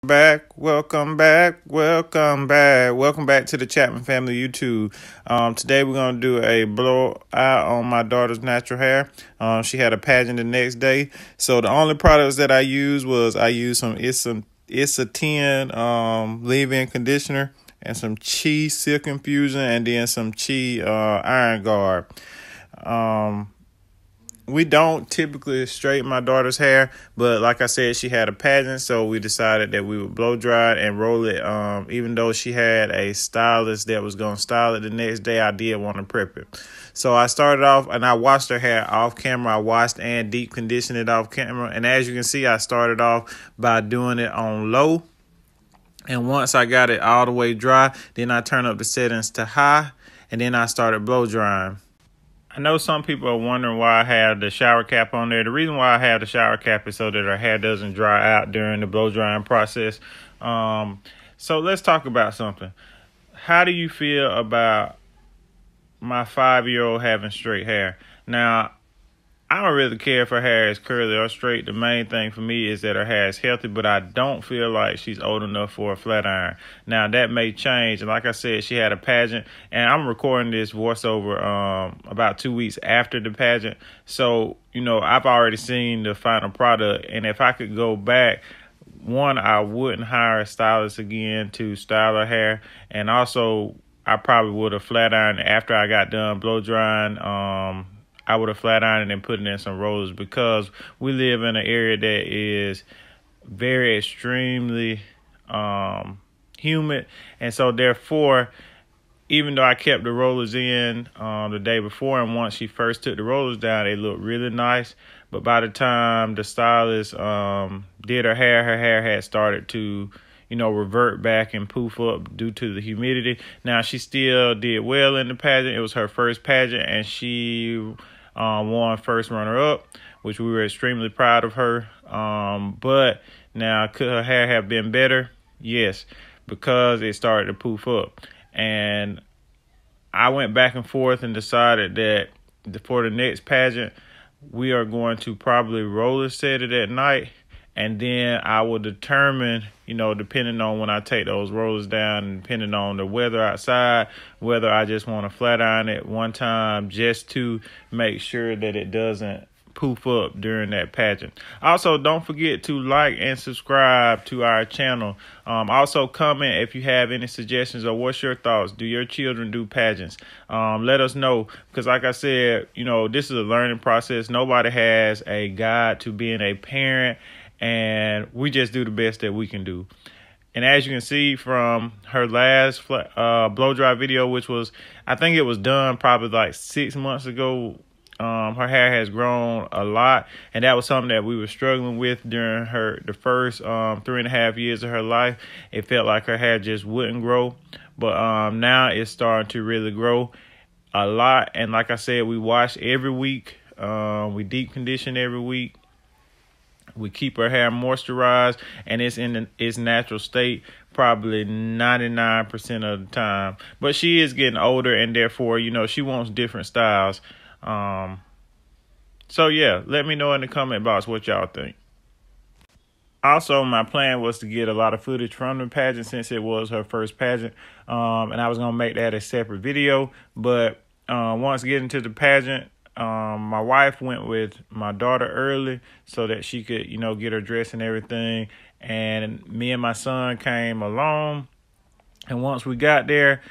Welcome back to the Chapman family YouTube. Today we're gonna do a blowout on my daughter's natural hair. She had a pageant the next day, so the only products that I used some It's a 10 leave-in conditioner and some Chi Silk Infusion and then some Chi Iron Guard. We don't typically straighten my daughter's hair, but like I said, she had a pageant, so we decided that we would blow dry it and roll it. Even though she had a stylist that was going to style it the next day, I did want to prep it. So I started off and I washed her hair off camera. I washed and deep conditioned it off camera. And as you can see, I started off by doing it on low. And once I got it all the way dry, then I turned up the settings to high, and then I started blow drying. I know some people are wondering why I have the shower cap on there. The reason why I have the shower cap is so that her hair doesn't dry out during the blow drying process. So let's talk about something. How do you feel about my 5-year-old having straight hair? Now, I don't really care if her hair is curly or straight. The main thing for me is that her hair is healthy, but I don't feel like she's old enough for a flat iron. Now, that may change. And like I said, she had a pageant, and I'm recording this voiceover about 2 weeks after the pageant. So, I've already seen the final product. And if I could go back, one, I wouldn't hire a stylist again to style her hair. And also, I probably would have flat ironed after I got done blow drying. I would have flat ironed and put it in some rollers because we live in an area that is very extremely humid. And so therefore, even though I kept the rollers in the day before, and once she first took the rollers down, they looked really nice. But by the time the stylist did her hair had started to revert back and poof up due to the humidity. Now, she still did well in the pageant. It was her first pageant, and she won first runner-up, which we were extremely proud of her. But now, could her hair have been better? Yes, because it started to poof up. And I went back and forth and decided that for the next pageant, we are going to probably roller set it at night. And then I will determine, depending on when I take those rollers down and depending on the weather outside, whether I just want to flat iron it one time just to make sure that it doesn't poof up during that pageant. Also, don't forget to like and subscribe to our channel. Also, comment if you have any suggestions or what's your thoughts. Do your children do pageants? Let us know, because like I said, this is a learning process. Nobody has a guide to being a parent, and we just do the best that we can do. And as you can see from her last blow dry video, which was, I think it was done probably like 6 months ago, her hair has grown a lot. And that was something that we were struggling with during the first 3.5 years of her life. It felt like her hair just wouldn't grow. But now it's starting to really grow a lot. And like I said, we wash every week. We deep condition every week. We keep her hair moisturized, and it's in its natural state probably 99% of the time. But she is getting older, and therefore, she wants different styles. So, yeah, let me know in the comment box what y'all think. Also, my plan was to get a lot of footage from the pageant since it was her first pageant, and I was going to make that a separate video. But once getting to the pageant, my wife went with my daughter early so that she could, get her dressed and everything. And me and my son came along. And once we got there,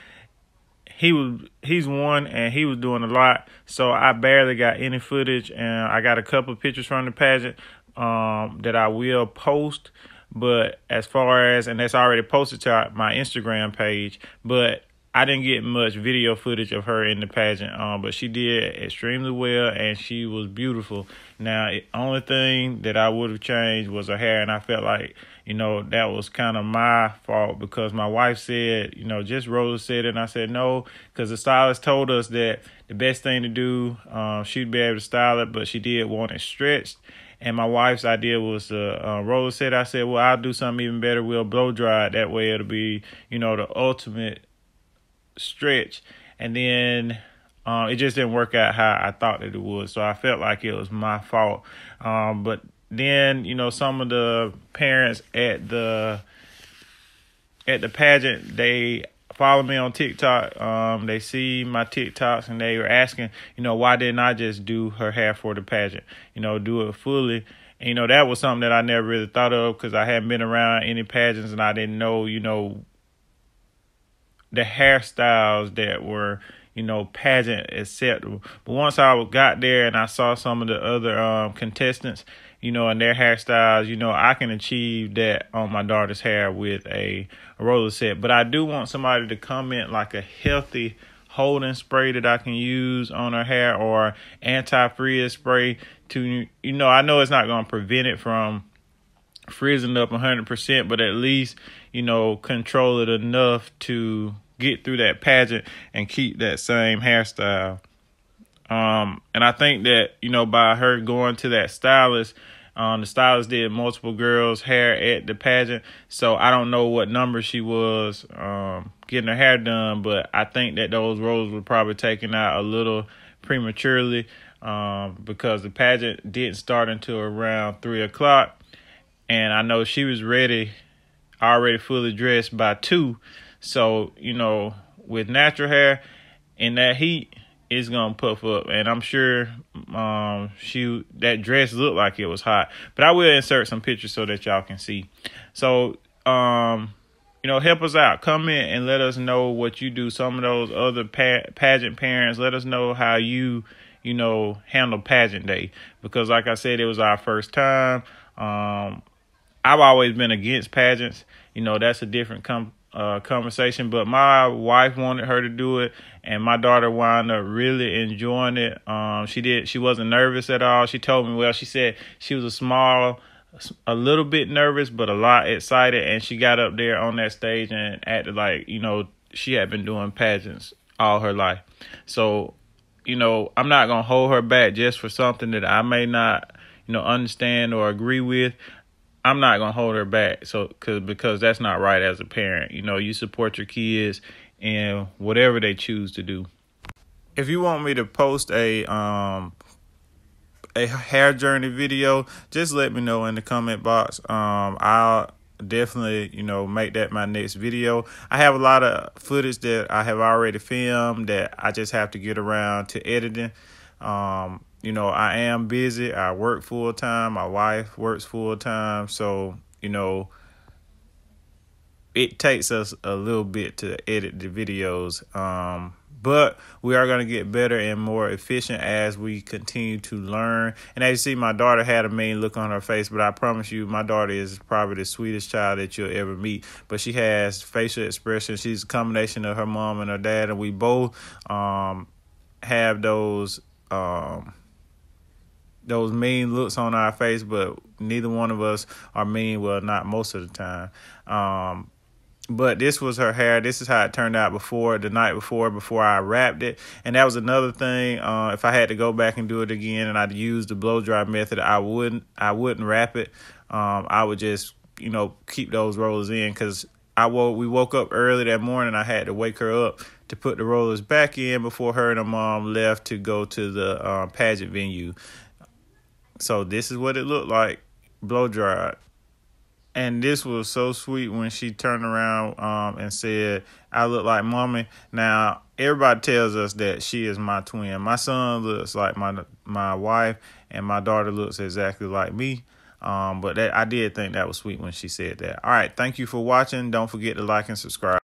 he's one and he was doing a lot. So I barely got any footage, and I got a couple of pictures from the pageant that I will post. But as far as, and that's already posted to my Instagram page, but I didn't get much video footage of her in the pageant, but she did extremely well, and she was beautiful. Now, the only thing that I would have changed was her hair, and I felt like, that was kind of my fault because my wife said, just roller set it, and I said no, because the stylist told us that the best thing to do, she'd be able to style it, but she did want it stretched. And my wife's idea was to roller set. I said, well, I'll do something even better. We'll blow dry it. That way it'll be, the ultimate stretch. And then it just didn't work out how I thought that it would, so I felt like it was my fault. But then some of the parents at the at the pageant, they follow me on TikTok. They see my TikToks and they were asking, why didn't I just do her hair for the pageant? Do it fully. And, that was something that I never really thought of because I hadn't been around any pageants and I didn't know, the hairstyles that were, pageant acceptable. But once I got there and I saw some of the other contestants, and their hairstyles, I can achieve that on my daughter's hair with a roller set. But I do want somebody to comment like a healthy holding spray that I can use on her hair or anti-frizz spray to, I know it's not going to prevent it from frizzing up 100%, but at least, control it enough to get through that pageant and keep that same hairstyle. And I think that, by her going to that stylist, the stylist did multiple girls' hair at the pageant. So I don't know what number she was getting her hair done, but I think that those rollers were probably taken out a little prematurely because the pageant didn't start until around 3 o'clock. And I know she was already fully dressed by 2. So, with natural hair in that heat, it's gonna puff up, and I'm sure that dress looked like it was hot. But I will insert some pictures so that y'all can see. So help us out. Comment and let us know what you do. Some of those other pageant parents, let us know how you handle pageant day, because like I said, it was our first time. I've always been against pageants. That's a different conversation, but my wife wanted her to do it, and my daughter wound up really enjoying it. She wasn't nervous at all. She told me, she said she was a little bit nervous, but a lot excited, and she got up there on that stage and acted like, she had been doing pageants all her life. So, I'm not going to hold her back just for something that I may not, understand or agree with. I'm not going to hold her back because that's not right as a parent. You support your kids in whatever they choose to do. If you want me to post a hair journey video, just let me know in the comment box. I'll definitely, make that my next video. I have a lot of footage that I have already filmed that I just have to get around to editing. I am busy. I work full time. My wife works full time. So, it takes us a little bit to edit the videos. But we are going to get better and more efficient as we continue to learn. And as you see, my daughter had a mean look on her face, but I promise you, my daughter is probably the sweetest child that you'll ever meet. But she has facial expression. She's a combination of her mom and her dad, and we both have those mean looks on our face, but neither one of us are mean. Well, not most of the time. But this was her hair. This is how it turned out the night before I wrapped it. And that was another thing. If I had to go back and do it again and I'd use the blow dry method, I wouldn't wrap it. I would just, keep those rollers in, because we woke up early that morning. I had to wake her up to put the rollers back in before her and her mom left to go to the pageant venue. So this is what it looked like, blow dried. And this was so sweet when she turned around and said, "I look like mommy." Now, everybody tells us that she is my twin. My son looks like my wife, and my daughter looks exactly like me. But I did think that was sweet when she said that. All right, thank you for watching. Don't forget to like and subscribe.